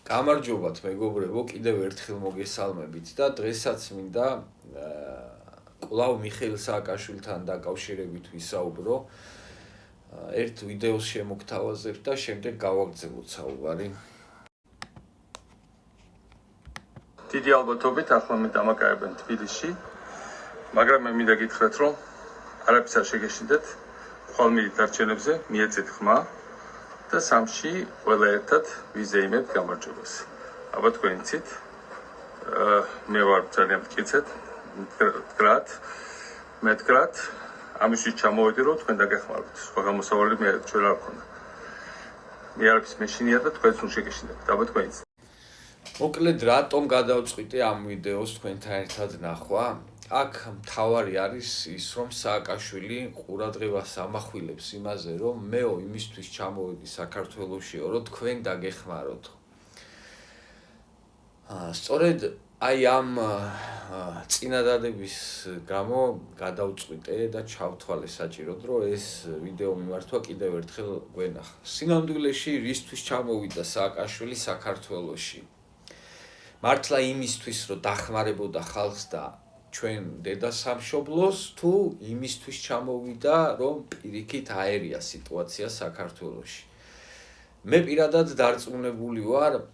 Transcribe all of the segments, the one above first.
გამარჯობათ მეგობრებო, კიდევ ერთხელ მოგესალმებით და დღესაც მინდა კვლავ მიხეილ სააკაშვილთან დაკავშირებით ვისაუბრო. ერთ ვიდეოს შემოგთავაზებ და შემდეგ გავაგრძელოთ საუბარი. დიდი ალბათობით ახლა მე დამაკარებენ თბილისში, მაგრამ მე მინდა გითხრათ, რომ არაფერს არ შეგეშინდეთ, ხვალმირით არჩევნებზე მიეწეთ ხმა და სამში ყველა ერთად ვიზეიმებთ გამარჯვებას. აბა თქვენ იცით, მე ვარ ძალიან მტკიცედ, მეთქრათ, ამისთვის ჩამოვედი, რომ თქვენ დაგეხმაროთ. სხვა გამოსავალი მე ჩვენ არ გქონდა. მე არაფერს მეშინია და თქვენც რომ შეგეშინდეთ. აბა თქვენ იცით. მოკლედ რატომ გადავწყვიტე ამ ვიდეოს თქვენთან ერთად ნახვა? აქ მთავარი არის ის, რომ სააკაშვილი ყურადღებას ამახვილებს იმაზე, რომ მეო იმისთვის ჩამოვედი საქართველოსშიო, რომ თქვენ დაგეხმაროთ. სწორედ აი ამ წინადადების გამო გადავწყვიტე და ჩავთვალე საჭიროდ, რომ ეს ვიდეო მიმართვა კიდევ ერთხელ გვენახა. სინამდვილეში რისთვის ჩამოვიდა სააკაშვილი საქართველოსში? მართლა იმისთვის, რომ დახმარებოდა ხალხს და ჩვენ დედასამშობლოს, თუ იმისთვის ჩამოვიდა, რომ პირიქით აერია სიტუაცია საქართველოში. მე პირადად დარწმუნებული ვარ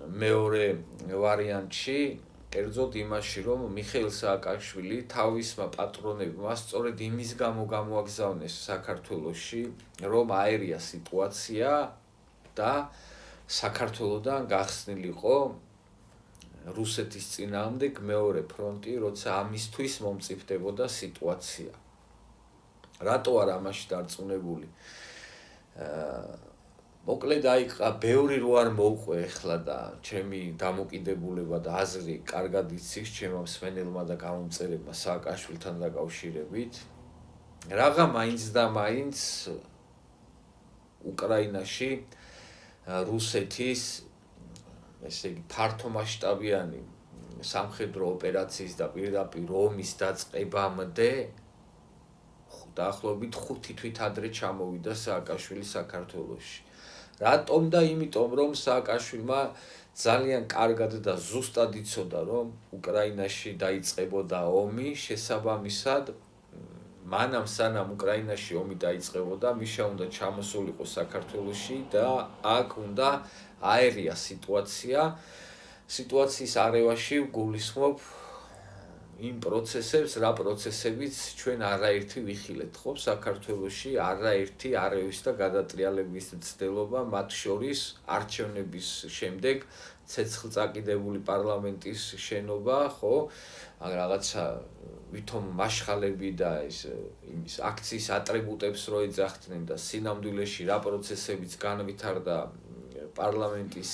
მეორე ვარიანტში, კერძოდ იმაში, რომ მიხეილ სააკაშვილი თავისმა პატრონებმა სწორედ იმის გამო გამოაგზავნეს საქართველოში, რომ აერია სიტუაცია და საქართველოდან გახსნილიყო რუსეთის წინააღმდეგ მეორე ფრონტი, როცა ამისთვის მომწიფდებოდა სიტუაცია. რატო არ ამაში დარწმუნებული? მოკლედ აი ბევრი რო არ მოუყვე ახლა და ჩემი დამოკიდებულება და აზრი კარგად იცის ჩემმა მსმენელმა და გამომწერებმა სააკაშვილთან დაკავშირებით. რაღა მაინც და მაინც უკრაინაში რუსეთის ესე იგი ფართომასშტაბიანი სამხედრო ოპერაციის და პირდაპირ ომის დაწყებამდე დაახლოებით 5 თვით ადრე ჩამოვიდა სააკაშვილი საქართველოში. რატომ და იმიტომ, რომ სააკაშვილმა ძალიან კარგად და ზუსტად იცოდა, რომ უკრაინაში დაიწყებოდა ომი, შესაბამისად მანამ სანამ უკრაინაში ომი დაიწყებოდა, მიშა უნდა ჩამოსულიყო საქართველოში და აქ უნდა აერია სიტუაციის არევაში გულისხმობ იმ პროცესებს, რა პროცესებიც ჩვენ არაერთი ვიხილეთ ხო საქართველოში, არაერთი არევის და გადატრიალების მცდელობა, მათ შორის არჩევნების შემდეგ ცეცხლწაკიდებული პარლამენტის შენობა, ხო? რაღაცა ვითომ მაშხალები და იმის აქციის ატრიბუტებს რო ეძახდნენ და სინამდვილეში რა პროცესებიც განვითარდა პარლამენტის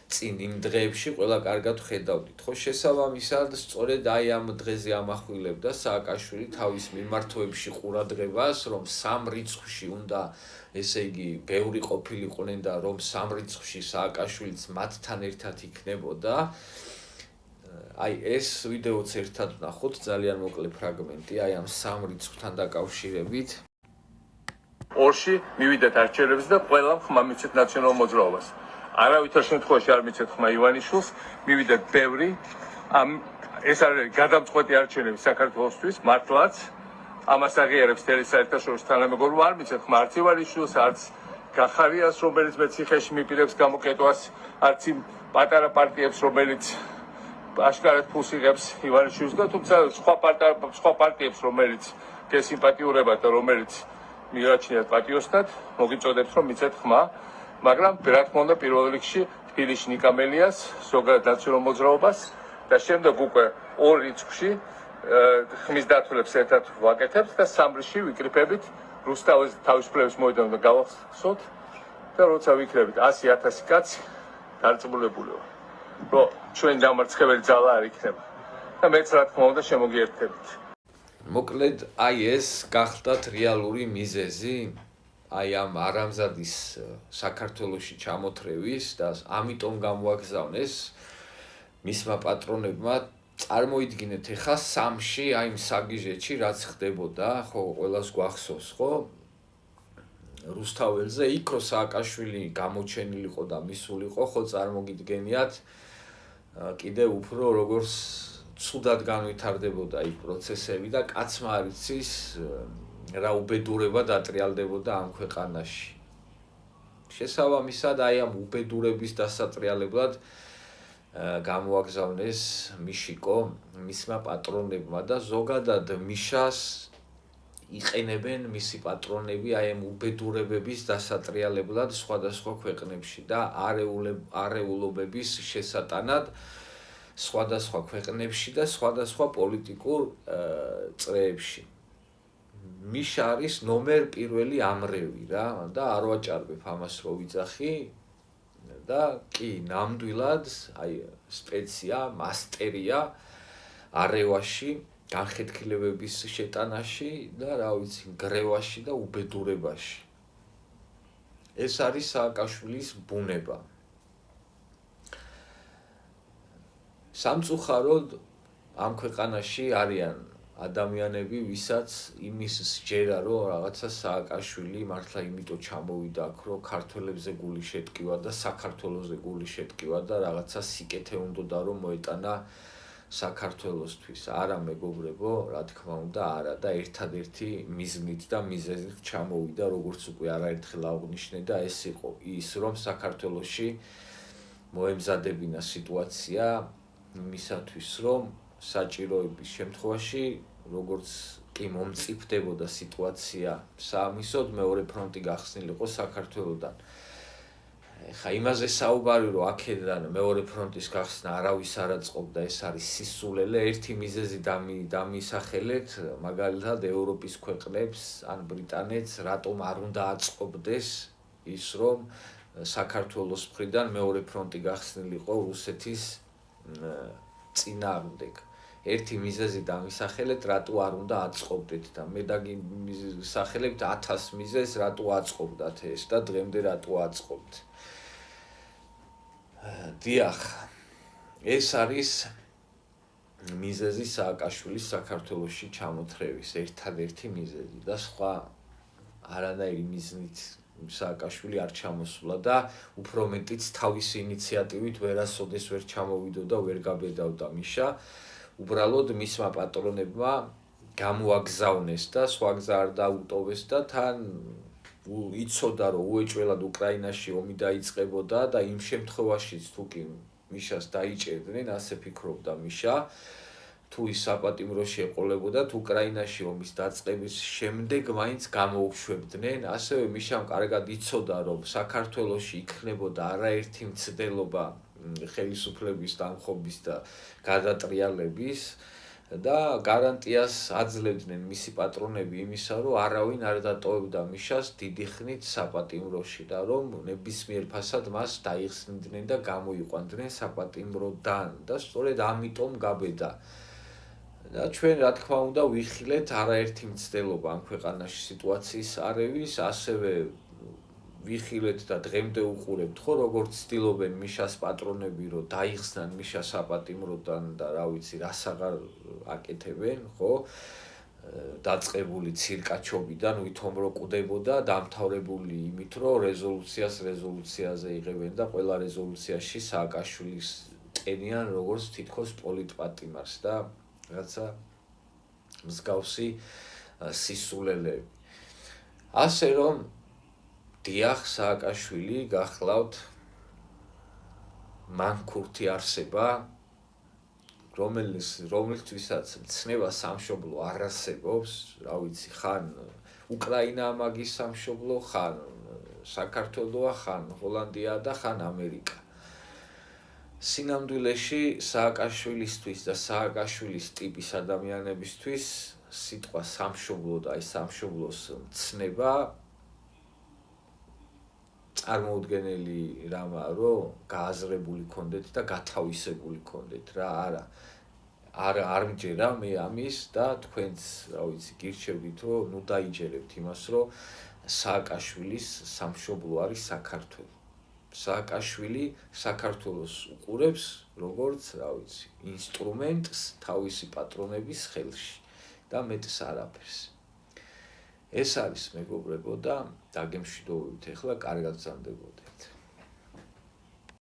წინ იმ დღეებში ყველა კარგად ხედავდით, ხო? შესაბამისად, სწორედ აი ამ დღეზე ამახვილებდა სააკაშვილი თავის მიმართვებში ყურადღებას, რომ სამ რიცხვში უნდა, ესე იგი, ბევრი ყოფილიყვნენ და რომ სამ რიცხვში სააკაშვილიც მათთან ერთად იქნებოდა. აი ეს ვიდეოც ერთად ვნახოთ, ძალიან მოკლე ფრაგმენტი, აი ამ სამ რიცხვთან დაკავშირებით. ორში მივიდეთ არჩევნებზე და ყველა ხმა მიცეთ ნაციონალურ მოძრაობას. არავითარ შემთხვევაში არ მიცეთ ხმა ივანიშვილს, მივიდეთ ბევრი. ეს არის გადამწყვეტი არჩევნები საქართველოსთვის, მართლაც. ამას აღიარებს მთელი საერთაშორისო თანამეგობრობა, არ მიცეთ ხმა არც ივანიშვილს, არც გახარიას, რომელიც მეციხეში მიპირებს გამოკეტვას, არც იმ პატარა პარტიებს, რომელიც აშკარად ფულს იღებს ივანიშვილს და თუმცა სხვა პარტიებს, რომელიც გესიმპათიურებათ და რომელიც მიგაჩნიათ პატიოსნად, მოგიწოდებთ, რომ მიცეთ ხმა. მაგრამ რა თქმა უნდა პირველ რიგში თბილისში ნიკამელიას, ზოგადად ნაციონალურ მოძრაობას და შემდეგ უკვე ორ რიცხვში ხმის დათვლებს ერთად ვაკეთებთ და სამ რიცხვში ვიკრიფებით რუსთავის თავისუფლების მოედანს და გავახსოვთ და როცა ვიქნებით 100,000 კაცი დარწმუნებული ვარ, რომ ჩვენ დამარცხებელი ძალა არ იქნება და მეც რა თქმა უნდა შემოგიერთებით. მოკლედ აი ეს გახდათ რეალური მიზეზი აი ამ არამზადის საქართველოში ჩამოთრევის და ამიტომ გამოაგზავნეს მისმა პატრონებმა. წარმოიდგინეთ ეხა სამში აი იმ საგიჟეთში რაც ხდებოდა, ხო, ყველას გვახსოვს, ხო? რუსთაველზე, იქ რო სააკაშვილი გამოჩენილიყო და მისულიყო, ხო წარმოგიდგენიათ, კიდე უფრო როგორც ცუდად განვითარდებოდა იქ პროცესები და კაცმა არ იცის რა უბედურება დატრიალდებოდა ამ ქვეყანაში. შესაბამისად, აი ამ უბედურების დასატრიალებლად გამოაგზავნეს მიშიკო მისმა პატრონებმა და ზოგადად მიშას იყენებენ მისი პატრონები აი ამ უბედურებების დასატრიალებლად სხვადასხვა ქვეყნებში და არეულობების შესატანად სხვადასხვა ქვეყნებში და სხვადასხვა პოლიტიკურ წრეებში. მიშა არის ნომერ პირველი ამრევი რა და არ ვაჭარბებ ამას რო ვიძახი და კი ნამდვილად აი სპეცია, მასტერია არევაში, განხეთქილებების შეტანაში და რა ვიცი, გრევაში და უბედურებაში. ეს არის სააკაშვილის ბუნება. სამწუხაროდ ამ ქვეყანაში არიან ადამიანები, ვისაც იმის სჯერა, რომ რაღაცა სააკაშვილი მართლა იმიტომ ჩამოვიდა აქ, რომ ქართველებზე გული შეტკივა და საქართველოზე გული შეტკივა და რაღაცა სიკეთე უნდოდა რომ მოეტანა საქართველოსთვის. არა მეგობრებო, რა თქმა უნდა, არა და ერთადერთი მიზნით და მიზეზით ჩამოვიდა, როგორც უკვე არაერთხელ აღვნიშნე და ეს იყო ის, რომ საქართველოში მოემზადებინა სიტუაცია იმისათვის, რომ საჭიროების შემთხვევაში, როგორც კი მომწიფდებოდა სიტუაცია საამისოდ, მეორე ფრონტი გახსნილიყო საქართველოდან. ხა იმაზე საუბარი რომ აქედან მეორე ფრონტის გახსნა არავის არ აწყობდა, ეს არის სისულელე, ერთი მიზეზი დამისახელეთ, მაგალითად ევროპის ქვეყნებს ან ბრიტანეთს რატომ არ უნდა აწყობდეს ის, რომ საქართველოს მხრიდან მეორე ფრონტი გახსნილიყო რუსეთის წინააღმდეგ. ერთი მიზეზი დამისახელეთ, რატო არ უნდა აწყობდეთ და მე დაგისახელებთ 1000 მიზეზს, რატო აწყობდათ ეს და დღემდე რატო აწყობთ. დიახ, ეს არის მიზეზი სააკაშვილის საქართველოში ჩამოთრევის ერთადერთი მიზეზი და სხვა არანაირი მიზნით სააკაშვილი არ ჩამოსულა და უფრო მეტიც თავისი ინიციატივით ვერასოდეს ვერ ჩამოვიდოდა, ვერ გაბედავდა მიშა. უბრალოდ მისმა პატრონებმა გამოაგზავნეს და სხვა გზა არ დაუტოვეს და თან იცოდა რომ უეჭველად უკრაინაში ომი დაიწყებოდა და იმ შემთხვევაშიც თუ კი მიშას დაიჭერდნენ, ასე ფიქრობდა მიშა, თუ ის საპატიმროში ეყოლებოდათ უკრაინაში ომის დაწყების შემდეგ მაინც გამოუშვებდნენ, ასევე მიშამ კარგად იცოდა რომ საქართველოში იქნებოდა არაერთი მცდელობა ხელისუფლების დამხობის და გადატრიალების და გარანტიას აძლევდნენ მისი პატრონები იმისა, რომ არავინ არ დატოვებდა მიშას დიდი ხნით საპატიმროში და რომ ნებისმიერ ფასად მას დაიხსნიდნენ და გამოიყვანდნენ საპატიმროდან და სწორედ ამიტომ გაბედა. და ჩვენ რა თქმა უნდა ვიხილეთ არაერთი მცდელობა ამ ქვეყანაში სიტუაციის არევის, ასევე ვიხილეთ და დღემდე უყურებთ, ხო, როგორც ცდილობენ მიშას პატრონები, რომ დაიხსნან მიშა საპატიმროდან და რა ვიცი, რას აღარ აკეთებენ, ხო? დაწყებული ცირკაჩობიდან ვითომ რო კვდებოდა, დამთავრებული იმით, რომ რეზოლუციაზე იღებენ და ყველა რეზოლუციაში სააკაშვილის ტენიან როგორც თითქოს პოლიტპატიმარს და რაცა მსგავსი სისულელეები. ასე რომ დიახ, სააკაშვილი გახლავთ მანქურთი არსება, რომლისთვისაც მცნება სამშობლო არ არსებობს, რა ვიცი, ხან უკრაინა მაგის სამშობლო, ხან საქართველოა, ხან ჰოლანდია და ხან ამერიკა. სინამდვილეში სააკაშვილისთვის და სააკაშვილის ტიპის ადამიანებისთვის სიტყვა სამშობლო და აი სამშობლოს მცნება წარმოუდგენელი რამაა, რომ გააზრებული ქონდეთ და გათავისებული ქონდეთ რა, არ მჯერა მე ამის და თქვენც, რა ვიცი, გირჩევდით, რომ ნუ დაიჯერებთ იმას, რომ სააკაშვილის სამშობლო არის საქართველო. სააკაშვილი საქართველოს უყურებს როგორც, რა ვიცი, ინსტრუმენტს თავისი პატრონების ხელში და მეტს არაფერს. ეს არის მეგობრებო და დაგემშვიდობებით, ეხლა კარგად გრძანდებოდეთ.